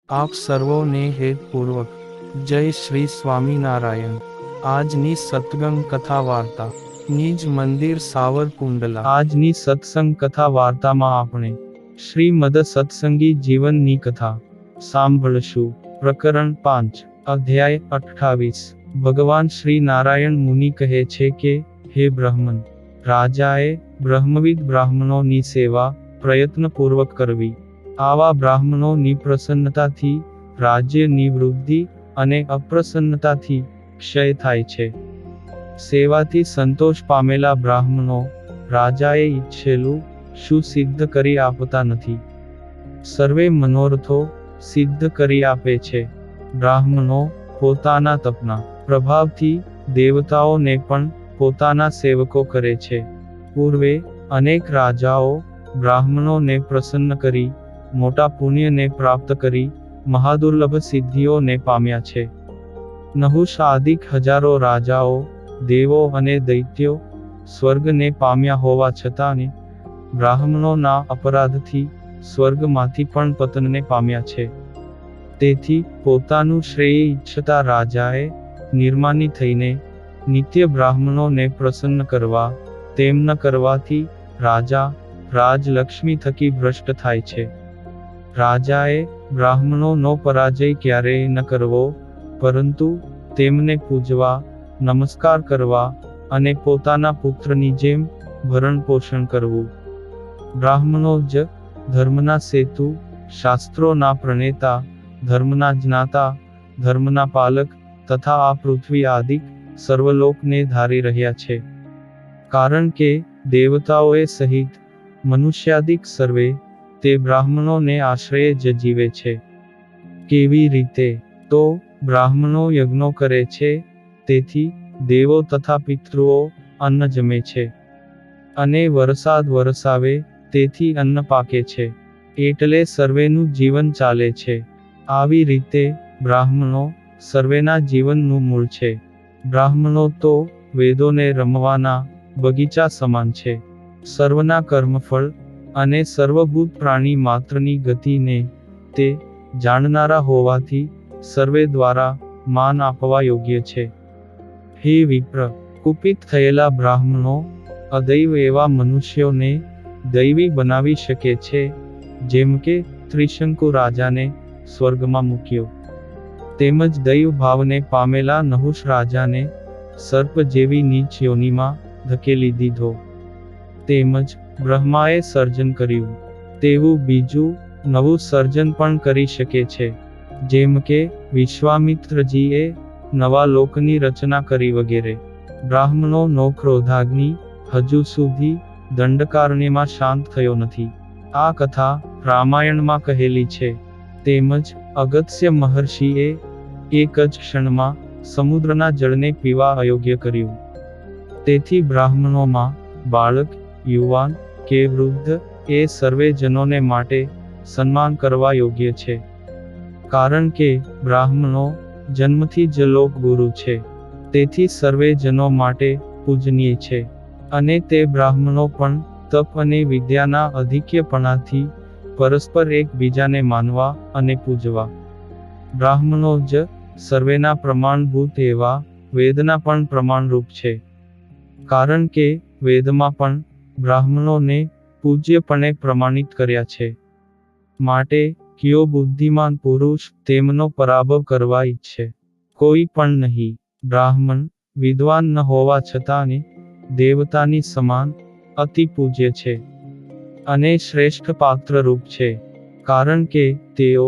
આપ સર્વોને હેતપૂર્વક જય શ્રી સ્વામિનારાયણ। આજની સત્સંગ કથા વાર્તા નિજ મંદિર સાવરકુંડલા। આજની સત્સંગ કથા વાર્તામાં આપણે શ્રીમદ સત્સંગી જીવનની કથા સાંભળશું। પ્રકરણ 5 અધ્યાય 28। ભગવાન શ્રી નારાયણ મુનિ કહે છે કે, હે બ્રહ્મન, રાજાએ બ્રહ્મવિદ બ્રાહ્મણોની સેવા પ્રયત્નપૂર્વક કરવી। આવા બ્રાહ્મણોની પ્રસન્નતાથી રાજ્યની વૃદ્ધિ અને અપ્રસન્નતાથી ક્ષય થાય છે। સેવાથી સંતોષ પામેલા બ્રાહ્મણો રાજાએ ઈચ્છેલું શું સિદ્ધ કરી આપતા નથી, સર્વે મનોરથો સિદ્ધ કરી આપે છે। બ્રાહ્મણો પોતાના તપના પ્રભાવથી દેવતાઓને પણ પોતાના સેવકો કરે છે। પૂર્વે અનેક રાજાઓ બ્રાહ્મણોને પ્રસન્ન કરી મોટા પુણ્યને પ્રાપ્ત કરી મહાદુર્લભ સિદ્ધિઓને પામ્યા છે। નહુષ આદિક હજારો રાજાઓ દેવો અને દૈત્યો સ્વર્ગને પામ્યા હોવા છતાં બ્રાહ્મણોના અપરાધથી સ્વર્ગમાંથી પણ પતનને પામ્યા છે। તેથી પોતાનું શ્રેય ઈચ્છતા રાજાએ નિર્માની થઈને નિત્ય બ્રાહ્મણોને પ્રસન્ન કરવા, તેમ ન કરવાથી રાજા રાજલક્ષ્મી થકી ભ્રષ્ટ થાય છે। રાજાએ બ્રાહ્મણોનો પરાજય ક્યારેય ન કરવો, પરંતુ તેમને પૂજવા, નમસ્કાર કરવા અને પોતાના પુત્રની જેમ ભરણ પોષણ કરવું। બ્રાહ્મણો જ ધર્મના સેતુ, શાસ્ત્રોના પ્રણેતા, ધર્મના જ્ઞાતા, ધર્મના પાલક તથા આ પૃથ્વી આદિક સર્વલોકને ધારી રહ્યા છે। કારણ કે દેવતાઓએ સહિત મનુષ્યાદિક સર્વે તે બ્રાહ્મણોને આશ્રયે જ જીવે છે। કેવી રીતે? તો બ્રાહ્મણો યજ્ઞો કરે છે, તેથી દેવો તથા પિતૃઓ અન્ન જમે છે, અને વરસાદ વરસાવે તેથી અન્ન પાકે છે, એટલે સર્વેનું જીવન ચાલે છે। આવી રીતે બ્રાહ્મણો સર્વેના જીવનનું મૂળ છે। બ્રાહ્મણો તો વેદોને રમવાના બગીચા સમાન છે। સર્વના કર્મફળ અને સર્વભૂત પ્રાણી માત્રની ગતિને તે જાણનારા હોવાથી સર્વે દ્વારા માન આપવા યોગ્ય છે। હે વિપ્ર, કુપિત થયેલા બ્રાહ્મણો અદૈવ એવા મનુષ્યોને દૈવી બનાવી શકે છે, જેમ કે ત્રિશંકુ રાજાને સ્વર્ગમાં મૂક્યો, તેમજ દૈવ ભાવને પામેલા નહુષ રાજાને સર્પ જેવી નીચ યોનિમાં ધકેલી દીધો। તેમજ બ્રહ્માએ સર્જન કર્યું તેવું બીજું નવું સર્જન પણ કરી શકે છે, જેમ કે વિશ્વામિત્રજીએ નવા લોકની રચના કરી વગેરે। બ્રાહ્મણોનો ક્રોધાગ્નિ હજુ સુધી દંડકારણ્યમાં શાંત થયો નથી। આ કથા રામાયણમાં કહેલી છે। તેમજ અગસ્ત્ય મહર્ષિએ એક જ ક્ષણમાં સમુદ્રના જળને પીવા અયોગ્ય કર્યું। તેથી બ્રાહ્મણોમાં બાળક, યુવાન કે વૃદ્ધ એ સર્વે જનોને માટે સન્માન કરવા યોગ્ય છે। કારણ કે બ્રાહ્મણો જન્મથી જ લોકગુરુ છે, તેથી સર્વે જનો માટે પૂજનીય છે। અને તે બ્રાહ્મણો પણ તપ અને વિદ્યાના અધિક્યપણાથી પરસ્પર એકબીજાને માનવા અને પૂજવા। બ્રાહ્મણો જ સર્વેના પ્રમાણભૂત એવા વેદના પણ પ્રમાણરૂપ છે। કારણ કે વેદમાં પણ બ્રાહ્મણોને પૂજ્યપણે પ્રમાણિત કર્યા છે। માટે કયો બુદ્ધિમાન પુરુષ તેમનો પરાભવ કરવા ઈચ્છે? કોઈ પણ નહીં। બ્રાહ્મણ વિદ્વાન ન હોવા છતાં દેવતાની સમાન અતિ પૂજ્ય છે, અને શ્રેષ્ઠ પાત્રરૂપ છે। કારણ કે તેઓ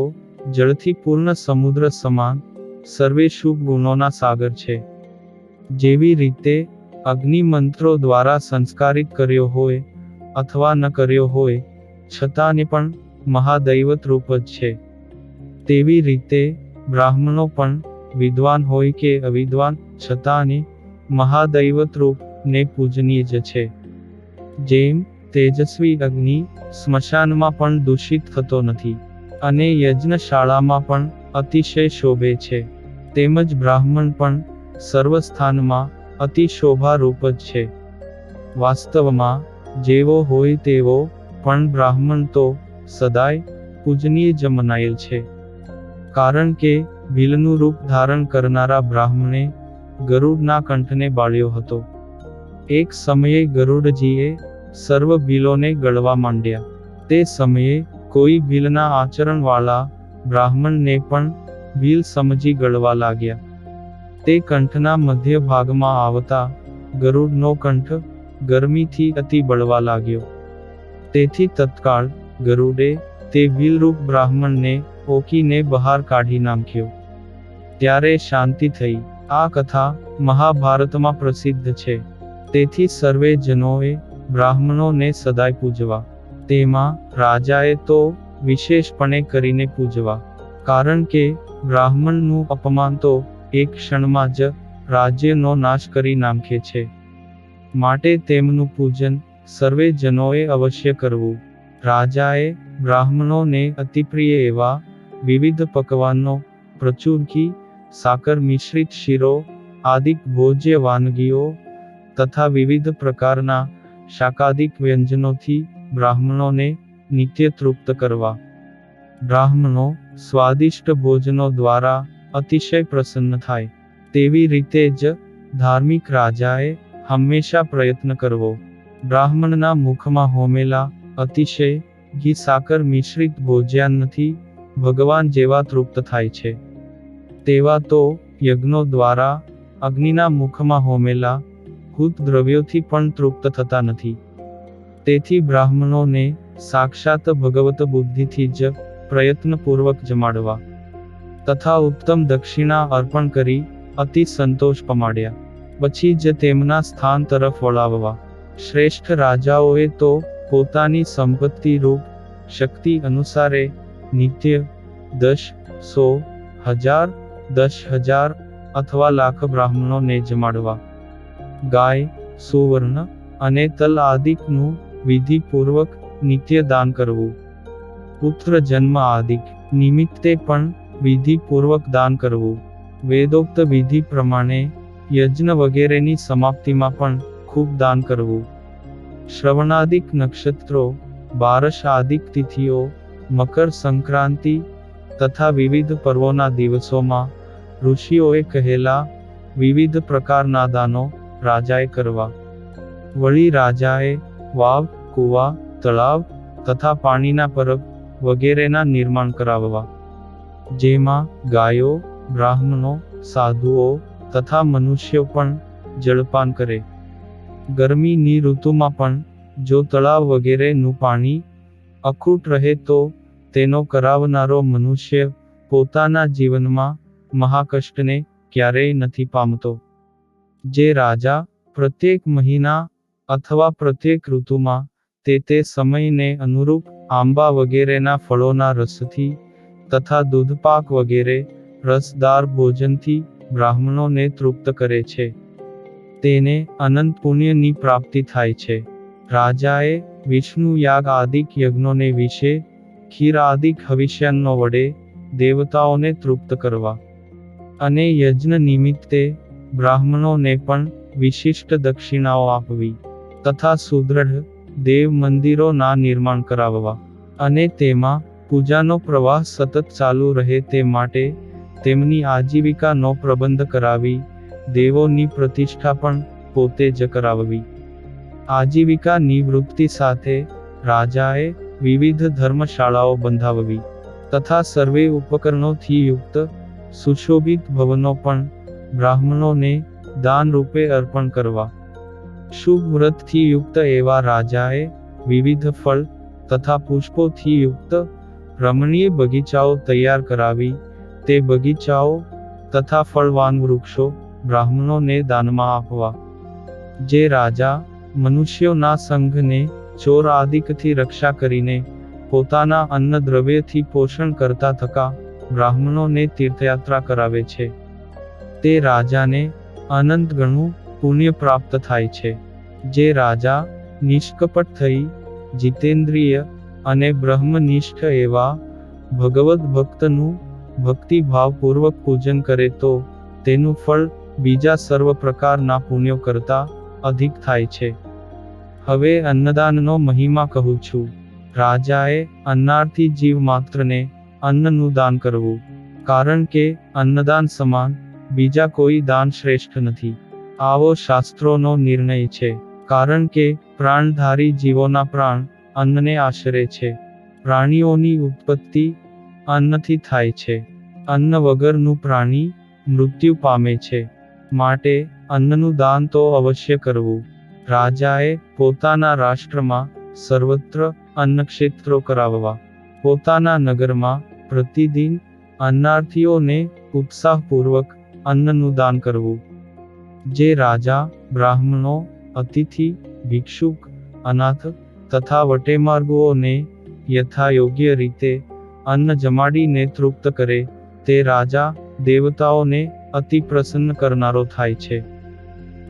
જળથી પૂર્ણ સમુદ્ર સમાન સર્વે શુભ ગુણોના સાગર છે। જેવી રીતે અગ્નિ મંત્રો દ્વારા સંસ્કારિત કર્યો હોય અથવા ન કર્યો હોય છતાં પણ મહાદૈવત રૂપ જ છે, તેવી રીતે બ્રાહ્મણો પણ વિદ્વાન હોય કે અવિદ્વાન છતાં મહાદૈવત રૂપ ને પૂજનીય જ છે। જેમ તેજસ્વી અગ્નિ સ્મશાનમાં પણ દૂષિત થતો નથી, અને યજ્ઞશાળામાં પણ અતિશય શોભે છે, તેમજ બ્રાહ્મણ પણ સર્વસ્થાનમાં અતિ શોભારૂપ જ છે। વાસ્તવમાં જેવો હોય તેવો પણ બ્રાહ્મણ તો સદાય પૂજનીય જ મનાયેલ છે। કારણ કે ભીલનું રૂપ ધારણ કરનારા બ્રાહ્મણે ગરુડના કંઠને બાળ્યો હતો. એક સમયે ગરુડજીએ સર્વ ભીલોને ગળવા માંડ્યા. તે સમયે કોઈ ભીલના આચરણવાળા બ્રાહ્મણને પણ ભીલ સમજી ગળવા લાગ્યા. તે કંઠના મધ્ય ભાગમાં આવતા ગરુડનો કંઠ ગરમીથી અતિ બળવા લાગ્યો. તેથી તત્કાળ ગરુડે તે ભીલરૂપ બ્રાહ્મણને ઓકીને બહાર કાઢી નાખ્યો. ત્યારે શાંતિ થઈ. આ કથા મહાભારતમાં પ્રસિદ્ધ છે. તેથી સર્વે જનોએ બ્રાહ્મણોને સદાય પૂજવા, તેમાં રાજાએ તો વિશેષપણે કરીને પૂજવા. કારણ કે બ્રાહ્મણનું અપમાન તો એક ક્ષણમાં જ રાજ્યનો નાશ કરી નાખે છે. માટે તેમનું પૂજન સર્વે જનોએ અવશ્ય કરવું. રાજાએ બ્રાહ્મણોને અતિપ્રિય એવા વિવિધ પકવાનો, પ્રચુર ઘી, સાકર મિશ્રિત શીરો, આદિક ભોજ્ય વાનગીઓ તથા વિવિધ પ્રકારના શાકાદિક વ્યંજનોથી બ્રાહ્મણોને નિત્ય તૃપ્ત કરવા. બ્રાહ્મણો સ્વાદિષ્ટ ભોજનો દ્વારા અતિશય પ્રસન્ન થાય. તેવી રીતે જ ધાર્મિક રાજાએ હંમેશા પ્રયત્ન કરવો. બ્રાહ્મણના મુખમાં હોમેલા અતિશય ઘી સાકર મિશ્રિત ભોજ્યાન્નથી ભગવાન જેવા તૃપ્ત થાય છે, તેવા તો યજ્ઞો દ્વારા અગ્નિના મુખમાં હોમેલા હૂત દ્રવ્યોથી પણ તૃપ્ત થતા નથી. તેથી બ્રાહ્મણોને સાક્ષાત ભગવત બુદ્ધિથી જ પ્રયત્નપૂર્વક જમાડવા તથા ઉત્તમ દક્ષિણા અર્પણ કરી અતિ સંતોષ પમાડ્યા પછી જ તેમના સ્થાન તરફ વળાવવા. શ્રેષ્ઠ રાજાઓએ તો પોતાની સંપત્તિ રૂપ શક્તિ અનુસારે નિત્ય 10, 100, 1000, 10,000 અથવા લાખ બ્રાહ્મણોને જમાડવા. ગાય, સુવર્ણ અને તલ આદિકનું વિધિપૂર્વક નિત્ય દાન કરવું. પુત્ર જન્મ આદિક નિમિત્તે પણ વિધિપૂર્વક દાન કરવું. વેદોક્ત વિધિ પ્રમાણે યજ્ઞ વગેરેની સમાપ્તિમાં પણ ખૂબ દાન કરવું. શ્રવણાદિક નક્ષત્રો, બારસ આદિક તિથિઓ, મકર સંક્રાંતિ તથા વિવિધ પર્વોના દિવસોમાં ઋષિઓએ કહેલા વિવિધ પ્રકારના દાનો રાજાએ કરવા. વળી રાજાએ વાવ, કૂવા, તળાવ તથા પાણીના પરબ વગેરેના નિર્માણ કરાવવા, જેમાં ગાયો, બ્રાહ્મણો, સાધુઓ તથા મનુષ્યો પણ જળપાન કરે. ગરમીની ઋતુમાં પણ જો તળાવ વગેરેનું પાણી અખૂટ રહે તો તેનો કરાવનારો મનુષ્ય પોતાના જીવનમાં મહાકષ્ટને ક્યારેય નથી પામતો. જે રાજા પ્રત્યેક મહિના અથવા પ્રત્યેક ઋતુમાં તે સમયને અનુરૂપ આંબા વગેરેના ફળોના રસથી તથા દૂધપાક વગેરે રસદાર ભોજનથી બ્રાહ્મણોને તૃપ્ત કરે છે, તેને અનંત પુણ્યની પ્રાપ્તિ થાય છે. રાજાએ વિષ્ણુ યાગ આદિક યજ્ઞોને વિશે ખીર આદિક હવિષ્યાન્નો વડે દેવતાઓને તૃપ્ત કરવા અને યજ્ઞ નિમિત્તે બ્રાહ્મણોને પણ વિશિષ્ટ દક્ષિણાઓ આપવી તથા સુદૃઢ દેવ મંદિરોના નિર્માણ કરાવવા અને તેમાં પૂજાનો પ્રવાહ સતત ચાલુ રહે તે માટે તેમની આજીવિકાનો પ્રબંધ કરાવી દેવોની પ્રતિષ્ઠા પણ પોતે જ કરાવવી. આજીવિકા નિવૃત્તિ સાથે રાજાએ વિવિધ ધર્મશાળાઓ બંધાવવી તથા સર્વે ઉપકરણોથી યુક્ત સુશોભિત ભવનો પણ બ્રાહ્મણોને દાન રૂપે અર્પણ કરવા. શુભ વ્રતથી યુક્ત એવા રાજાએ વિવિધ ફળ તથા પુષ્પોથી યુક્ત રમણીય બગીચાઓ તૈયાર કરાવી તે બગીચાઓ તથા ફળવાન વૃક્ષો બ્રાહ્મણોને દાનમાં આપવા. જે રાજા મનુષ્યોના સંઘને ચોર આદિકથી રક્ષા કરીને પોતાના અન્ન દ્રવ્યથી પોષણ કરતા થકા બ્રાહ્મણોને તીર્થયાત્રા કરાવે છે, તે રાજાને અનંત ગણું પુણ્ય પ્રાપ્ત થાય છે. જે રાજા નિષ્કપટ થઈ જીતેન્દ્રિય અને બ્રહ્મનિષ્ઠ એવા ભગવદ ભક્તનું ભક્તિભાવપૂર્વક પૂજન કરે તો તેનું ફળ બીજા સર્વ પ્રકારના પુણ્યો કરતા અધિક થાય છે. હવે અન્નદાનનો મહિમા કહું છું. રાજાએ અન્નાર્થી જીવ માત્રને અન્નનું દાન કરવું. કારણ કે અન્નદાન સમાન બીજા કોઈ દાન શ્રેષ્ઠ નથી. આવો શાસ્ત્રોનો નિર્ણય છે. કારણ કે પ્રાણધારી જીવોના પ્રાણ અન્નને આશરે છે. પ્રાણીઓની ઉત્પત્તિ અન્નથી થાય છે. અન્ન વગરનું પ્રાણી મૃત્યુ પામે છે. માટે અન્નનું દાન તો અવશ્ય કરવું. રાજાએ પોતાના રાષ્ટ્રમાં સર્વત્ર અન્નક્ષેત્રો કરાવવા. પોતાના નગરમાં પ્રતિદિન અન્નાર્થીઓને ઉત્સાહપૂર્વક અન્નનું દાન કરવું. જે રાજા, બ્રાહ્મણો, અતિથિ, ભિક્ષુક, અનાથ તથા વટેમાર્ગુઓને યથાયોગ્ય રીતે અન્ન જમાડીને તૃપ્ત કરે, તે રાજા દેવતાઓને અતિ પ્રસન્ન કરનારો થાય છે.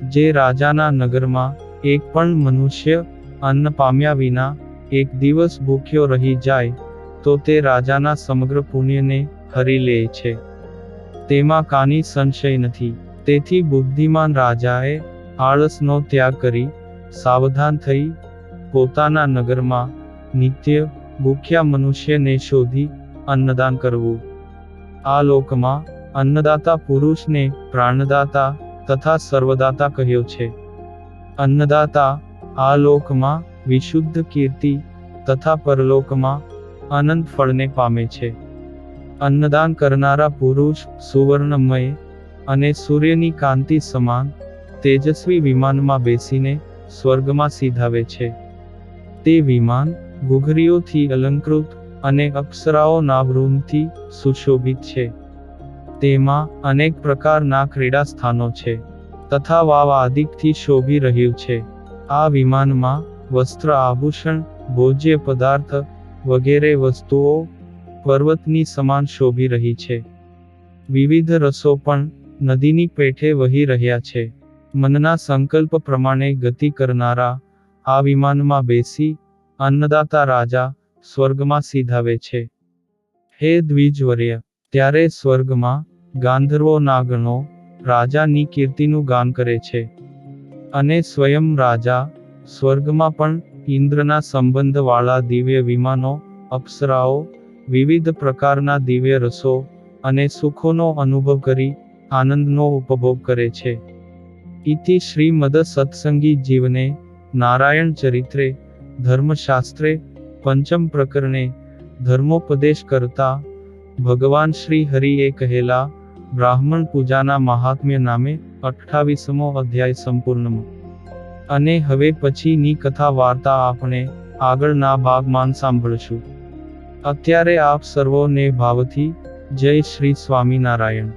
જે રાજાના નગરમાં એક પણ મનુષ્ય અન્ન પામ્યા વિના એક દિવસ ભૂખ્યો રહી જાય, તો તે રાજાના સમગ્ર પુણ્યને હરી લે છે. તેમાં કાની સંશય નથી. તેથી બુદ્ધિમાન રાજાએ આળસનો ત્યાગ કરી સાવધાન થઈ પોતાના નગરમાં નિત્ય ભૂખ્યા મનુષ્યને શોધી અન્નદાન કરવું. આ લોકમાં અન્નદાતા પુરુષને પ્રાણદાતા તથા સર્વદાતા કહ્યો છે. અન્નદાતા આ લોકમાં વિશુદ્ધ કીર્તિ તથા પરલોકમાં અનંત ફળને પામે છે. અન્નદાન કરનારા પુરુષ સુવર્ણમય અને સૂર્યની કાંતિ સમાન તેજસ્વી વિમાનમાં બેસીને સ્વર્ગમાં સીધાવે છે. તે વિમાન ઘૂઘરીઓથી અલંકૃત અને અપ્સરાઓના વૃંદથી સુશોભિત છે. તેમાં અનેક પ્રકારના ક્રીડા સ્થાનો છે તથા વાવ આદિકથી શોભી રહ્યું છે. આ વિમાનમાં વસ્ત્ર, આભૂષણ, ભોજ્ય પદાર્થ વગેરે વસ્તુઓ પર્વતની સમાન શોભી રહી છે. વિવિધ રસો પણ નદીની પેઠે વહી રહ્યા છે. મનના સંકલ્પ પ્રમાણે ગતિ કરનારા આ વિમાનમાં બેસી અન્નદાતા રાજા સ્વર્ગમાં સીધાવે છે. હે દ્વિજવર્ય, ત્યારે સ્વર્ગમાં ગાંધર્વોના ગણો રાજાની કીર્તિનું ગાન કરે છે. અને સ્વયં રાજા સ્વર્ગમાં પણ ઇન્દ્રના સંબંધવાળા દિવ્ય વિમાનો, અપ્સરાઓ, વિવિધ પ્રકારના દિવ્ય રસો અને સુખોનો અનુભવ કરી આનંદનો ઉપભોગ કરે છે. ઇતિ શ્રીમદ સત્સંગી જીવને નારાયણ ચરિત્રે ધર્મશાસ્ત્રે પંચમ પ્રકરણે ધર્મોપદેશ કરતા ભગવાન શ્રી હરિએ કહેલા બ્રાહ્મણ પૂજાના મહાત્મ્ય નામે 28મો અધ્યાય સંપૂર્ણ. અને હવે પછીની કથા વાર્તા આપણે આગળના ભાગમાં સાંભળશું. અત્યારે આપ સર્વોને ભાવથી જય શ્રી સ્વામિનારાયણ.